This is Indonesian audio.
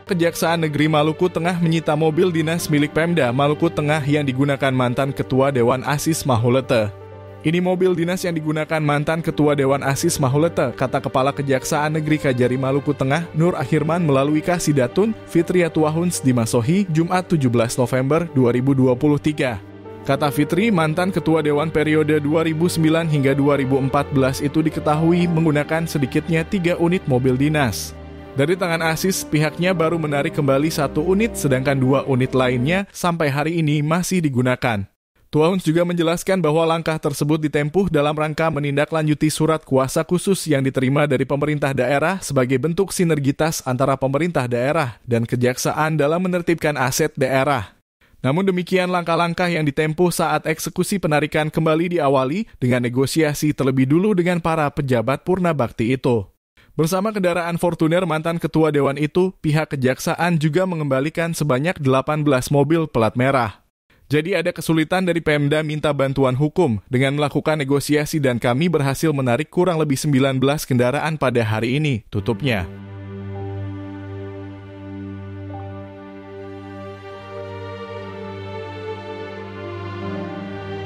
Kejaksaan Negeri Maluku Tengah menyita mobil dinas milik Pemda Maluku Tengah yang digunakan mantan Ketua Dewan Asis Mahulete. Ini mobil dinas yang digunakan mantan Ketua Dewan Asis Mahulete, kata Kepala Kejaksaan Negeri Kajari Maluku Tengah, Nur Akhirman melalui Kasidatun Fitriatuahuns di Masohi, Jumat 17 November 2023. Kata Fitri, mantan Ketua Dewan periode 2009 hingga 2014 itu diketahui menggunakan sedikitnya 3 unit mobil dinas. Dari tangan Asis, pihaknya baru menarik kembali 1 unit, sedangkan 2 unit lainnya sampai hari ini masih digunakan. Tuahuns juga menjelaskan bahwa langkah tersebut ditempuh dalam rangka menindaklanjuti surat kuasa khusus yang diterima dari pemerintah daerah sebagai bentuk sinergitas antara pemerintah daerah dan kejaksaan dalam menertibkan aset daerah. Namun demikian, langkah-langkah yang ditempuh saat eksekusi penarikan kembali diawali dengan negosiasi terlebih dulu dengan para pejabat purna bakti itu. Bersama kendaraan Fortuner mantan Ketua Dewan itu, pihak kejaksaan juga mengembalikan sebanyak 18 mobil pelat merah. Jadi ada kesulitan dari Pemda minta bantuan hukum dengan melakukan negosiasi dan kami berhasil menarik kurang lebih 19 kendaraan pada hari ini, tutupnya.